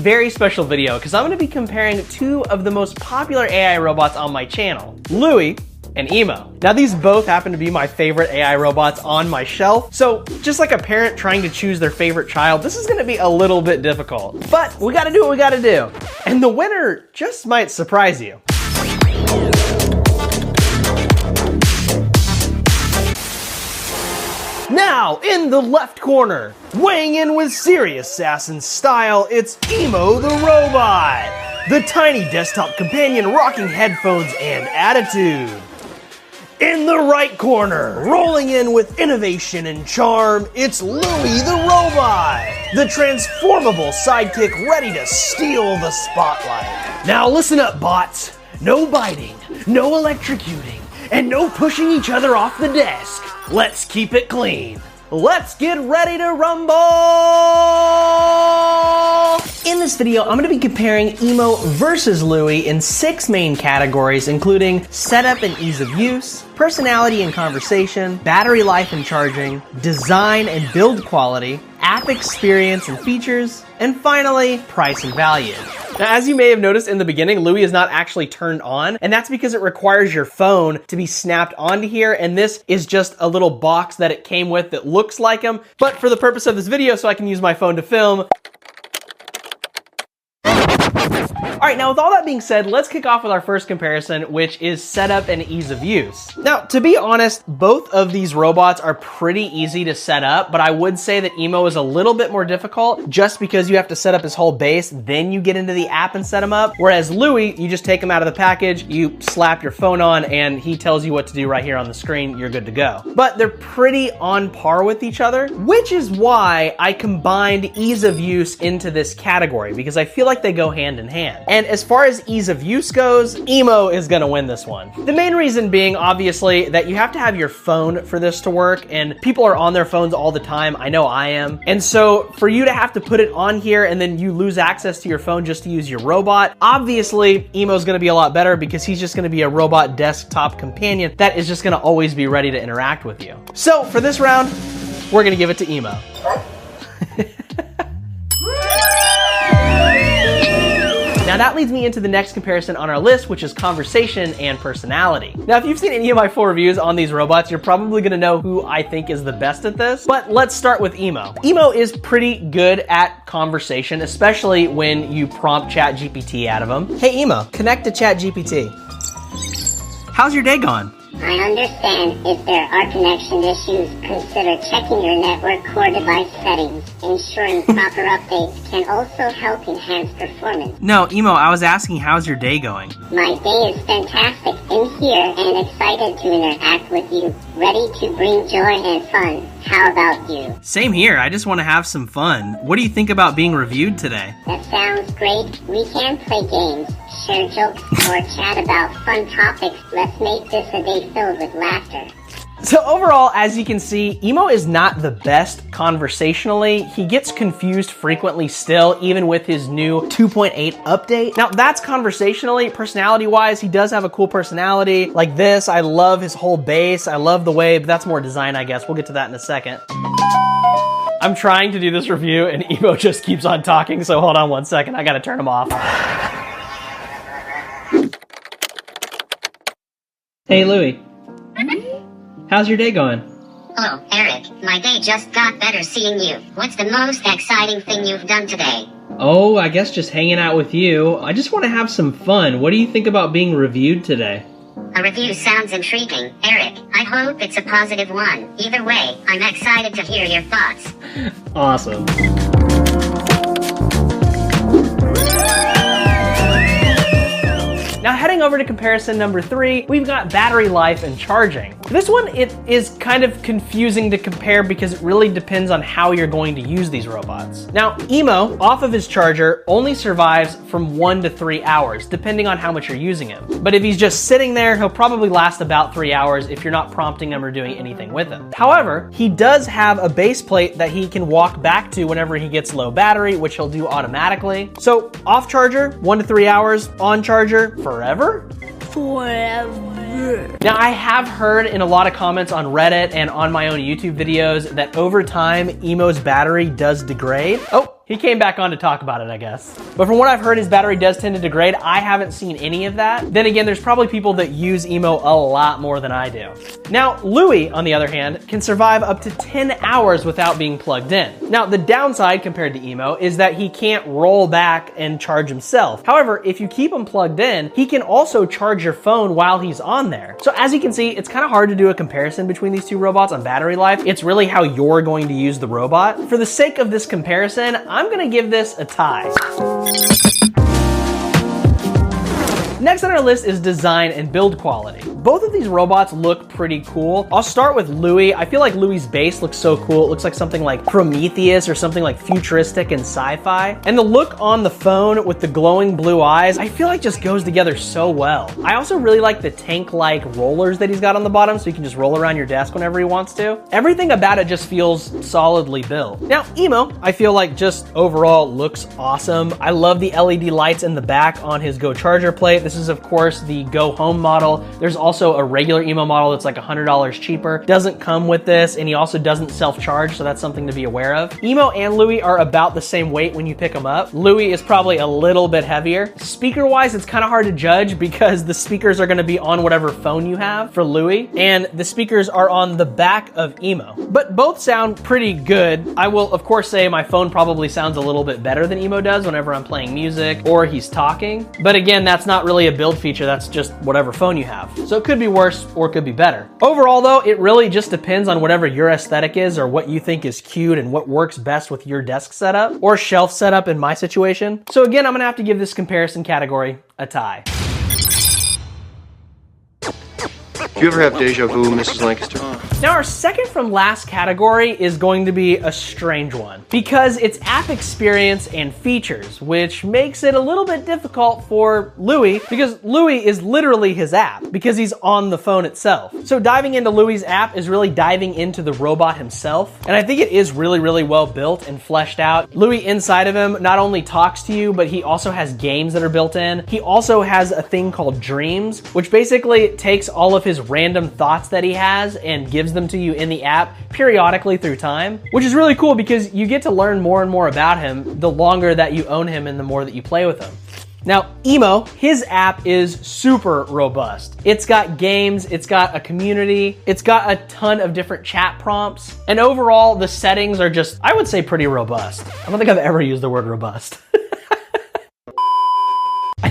very special video because I'm going to be comparing two of the most popular AI robots on my channel, Looi and EMO. Now these both happen to be my favorite AI robots on my shelf, so just like a parent trying to choose their favorite child, this is gonna be a little bit difficult. But we gotta do what we gotta do. And the winner just might surprise you. Now, in the left corner, weighing in with serious sass and style, it's EMO the robot. The tiny desktop companion rocking headphones and attitude. In the right corner, rolling in with innovation and charm, it's Looi the robot, the transformable sidekick ready to steal the spotlight. Now listen up, bots. No biting, no electrocuting, and no pushing each other off the desk. Let's keep it clean. Let's get ready to rumble! In this video, I'm gonna be comparing EMO versus Looi in 6 main categories, including setup and ease of use, personality and conversation, battery life and charging, design and build quality, app experience and features, and finally, price and value. Now, as you may have noticed in the beginning, Looi is not actually turned on, and that's because it requires your phone to be snapped onto here, and this is just a little box that it came with that looks like him. But for the purpose of this video, so I can use my phone to film. All right, now with all that being said, let's kick off with our first comparison, which is setup and ease of use. Now, to be honest, both of these robots are pretty easy to set up, but I would say that EMO is a little bit more difficult just because you have to set up his whole base, then you get into the app and set him up. Whereas Looi, you just take him out of the package, you slap your phone on, and he tells you what to do right here on the screen, you're good to go. But they're pretty on par with each other, which is why I combined ease of use into this category, because I feel like they go hand in hand. And as far as ease of use goes, EMO is gonna win this one. The main reason being, obviously, that you have to have your phone for this to work, and people are on their phones all the time. I know I am. And so for you to have to put it on here and then you lose access to your phone just to use your robot, obviously EMO's gonna be a lot better because he's just gonna be a robot desktop companion that is just gonna always be ready to interact with you. So for this round, we're gonna give it to EMO. Now that leads me into the next comparison on our list, which is conversation and personality. Now, if you've seen any of my full reviews on these robots, you're probably gonna know who I think is the best at this, but let's start with EMO. EMO is pretty good at conversation, especially when you prompt ChatGPT out of him. Hey EMO, connect to ChatGPT. How's your day gone? I understand if there are connection issues, consider checking your network core device settings. Ensuring proper updates can also help enhance performance. No, EMO, I was asking how's your day going? My day is fantastic in here and excited to interact with you. Ready to bring joy and fun. How about you? Same here, I just want to have some fun. What do you think about being reviewed today? That sounds great. We can play games, share jokes, or chat about fun topics. Let's make this a day filled with laughter. So overall, as you can see, EMO is not the best conversationally. He gets confused frequently still, even with his new 2.8 update. Now that's conversationally. Personality-wise, he does have a cool personality. Like this, I love his whole base. I love the way, but that's more design, I guess. We'll get to that in a second. I'm trying to do this review and EMO just keeps on talking, so hold on one second. I gotta turn him off. Hey, Looi. How's your day going? Hello, Eric. My day just got better seeing you. What's the most exciting thing you've done today? Oh, I guess just hanging out with you. I just want to have some fun. What do you think about being reviewed today? A review sounds intriguing, Eric. I hope it's a positive one. Either way, I'm excited to hear your thoughts. Awesome. Now heading over to comparison number 3, we've got battery life and charging. This one, it is kind of confusing to compare because it really depends on how you're going to use these robots. Now, EMO, off of his charger, only survives from 1 to 3 hours, depending on how much you're using him. But if he's just sitting there, he'll probably last about 3 hours if you're not prompting him or doing anything with him. However, he does have a base plate that he can walk back to whenever he gets low battery, which he'll do automatically. So off charger, 1 to 3 hours, on charger, forever? Forever. Now, I have heard in a lot of comments on Reddit and on my own YouTube videos that over time, EMO's battery does degrade. Oh, he came back on to talk about it, I guess. But from what I've heard, his battery does tend to degrade. I haven't seen any of that. Then again, there's probably people that use EMO a lot more than I do. Now, Looi, on the other hand, can survive up to 10 hours without being plugged in. Now, the downside compared to EMO is that he can't roll back and charge himself. However, if you keep him plugged in, he can also charge your phone while he's on there. So as you can see, it's kind of hard to do a comparison between these two robots on battery life. It's really how you're going to use the robot. For the sake of this comparison, I'm gonna give this a tie. Next on our list is design and build quality. Both of these robots look pretty cool. I'll start with Looi. I feel like Louie's base looks so cool. It looks like something like Prometheus or something like futuristic and sci-fi. And the look on the phone with the glowing blue eyes, I feel like just goes together so well. I also really like the tank-like rollers that he's got on the bottom so you can just roll around your desk whenever he wants to. Everything about it just feels solidly built. Now, EMO, I feel like just overall looks awesome. I love the LED lights in the back on his Go Charger plate. This is, of course, the Go Home model. There's also a regular EMO model that's like $100 cheaper. Doesn't come with this, and he also doesn't self-charge, so that's something to be aware of. EMO and Looi are about the same weight when you pick them up. Looi is probably a little bit heavier. Speaker-wise, it's kind of hard to judge because the speakers are going to be on whatever phone you have for Looi, and the speakers are on the back of EMO. But both sound pretty good. I will, of course, say my phone probably sounds a little bit better than EMO does whenever I'm playing music or he's talking. But again, that's not really a build feature, that's just whatever phone you have. So it could be worse or it could be better. Overall though, it really just depends on whatever your aesthetic is or what you think is cute and what works best with your desk setup or shelf setup in my situation. So again, I'm gonna have to give this comparison category a tie. Do you ever have deja vu, Mrs. Lancaster? Now our second from last category is going to be a strange one because it's app experience and features, which makes it a little bit difficult for Looi because Looi is literally his app because he's on the phone itself. So diving into Louie's app is really diving into the robot himself. And I think it is really, really well built and fleshed out. Looi inside of him not only talks to you, but he also has games that are built in. He also has a thing called Dreams, which basically takes all of his random thoughts that he has and gives them to you in the app periodically through time, which is really cool because you get to learn more and more about him the longer that you own him and the more that you play with him. Now, EMO, his app is super robust. It's got games, it's got a community, it's got a ton of different chat prompts, and overall, the settings are just, I would say, pretty robust. I don't think I've ever used the word robust.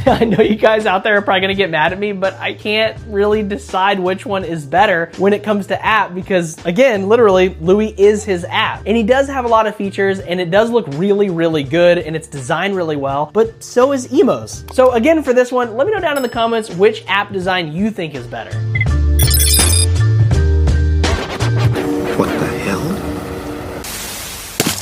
I know you guys out there are probably gonna get mad at me, but I can't really decide which one is better when it comes to app because, again, literally, Looi is his app. And he does have a lot of features, and it does look really, really good, and it's designed really well, but so is EMO's. So again, for this one, let me know down in the comments which app design you think is better. What the hell?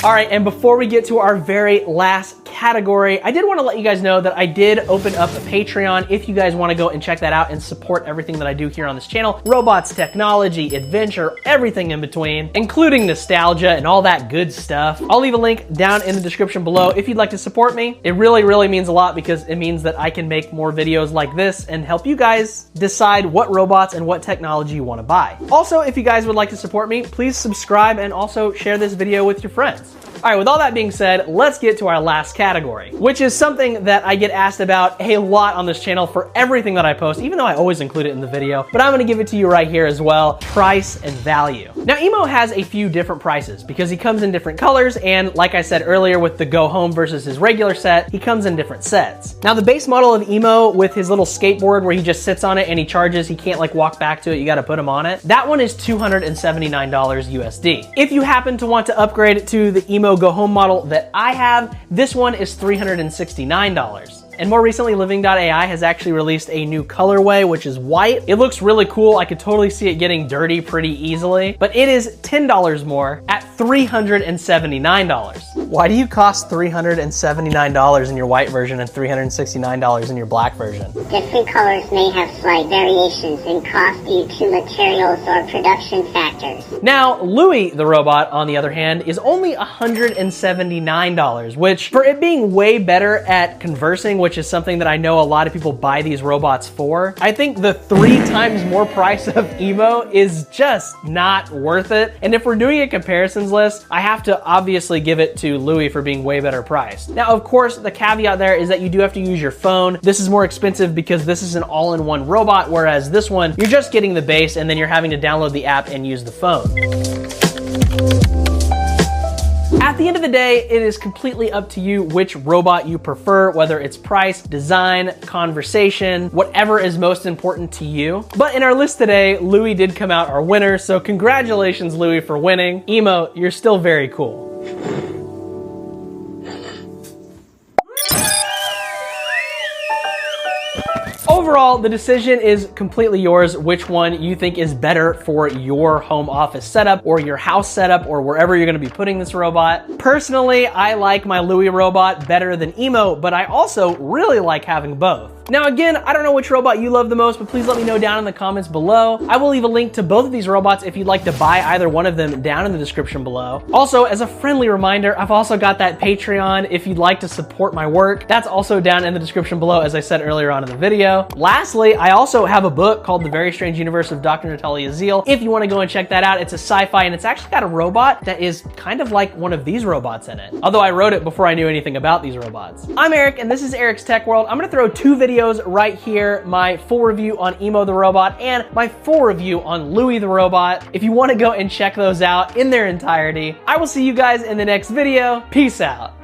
All right, and before we get to our very last category, I did want to let you guys know that I did open up a Patreon if you guys want to go and check that out and support everything that I do here on this channel. Robots, technology, adventure, everything in between, including nostalgia and all that good stuff. I'll leave a link down in the description below if you'd like to support me. It really, really means a lot because it means that I can make more videos like this and help you guys decide what robots and what technology you want to buy. Also, if you guys would like to support me, please subscribe and also share this video with your friends. All right, with all that being said, let's get to our last category, which is something that I get asked about a lot on this channel for everything that I post, even though I always include it in the video, but I'm gonna give it to you right here as well, price and value. Now, EMO has a few different prices because he comes in different colors, and like I said earlier with the Go Home versus his regular set, he comes in different sets. Now, the base model of EMO with his little skateboard where he just sits on it and he charges, he can't like walk back to it, you gotta put him on it. That one is $279 USD. If you happen to want to upgrade to the EMO Go Home model that I have, this one is $369. And more recently, Living.ai has actually released a new colorway, which is white. It looks really cool. I could totally see it getting dirty pretty easily, but it is $10 more at $379. Why do you cost $379 in your white version and $369 in your black version? Different colors may have slight variations in cost due to materials or production factors. Now, Looi the robot, on the other hand, is only $179, which for it being way better at conversing, which is something that I know a lot of people buy these robots for, I think the 3 times more price of EMO is just not worth it. And if we're doing a comparisons list, I have to obviously give it to to Looi for being way better priced. Now, of course, the caveat there is that you do have to use your phone. This is more expensive because this is an all-in-one robot, whereas this one, you're just getting the base and then you're having to download the app and use the phone. At the end of the day, it is completely up to you which robot you prefer, whether it's price, design, conversation, whatever is most important to you. But in our list today, Looi did come out our winner, so congratulations, Looi, for winning. EMO, you're still very cool. Overall, the decision is completely yours, which one you think is better for your home office setup or your house setup or wherever you're gonna be putting this robot. Personally, I like my Looi robot better than EMO, but I also really like having both. Now again, I don't know which robot you love the most, but please let me know down in the comments below. I will leave a link to both of these robots if you'd like to buy either one of them down in the description below. Also, as a friendly reminder, I've also got that Patreon if you'd like to support my work. That's also down in the description below, as I said earlier on in the video. Lastly, I also have a book called The Very Strange Universe of Dr. Natalia Zeal. If you want to go and check that out, it's a sci-fi and it's actually got a robot that is kind of like one of these robots in it. Although I wrote it before I knew anything about these robots. I'm Eric and this is Eric's Tech World. I'm gonna throw two videos right here, my full review on EMO the robot and my full review on Looi the robot. If you want to go and check those out in their entirety, I will see you guys in the next video. Peace out.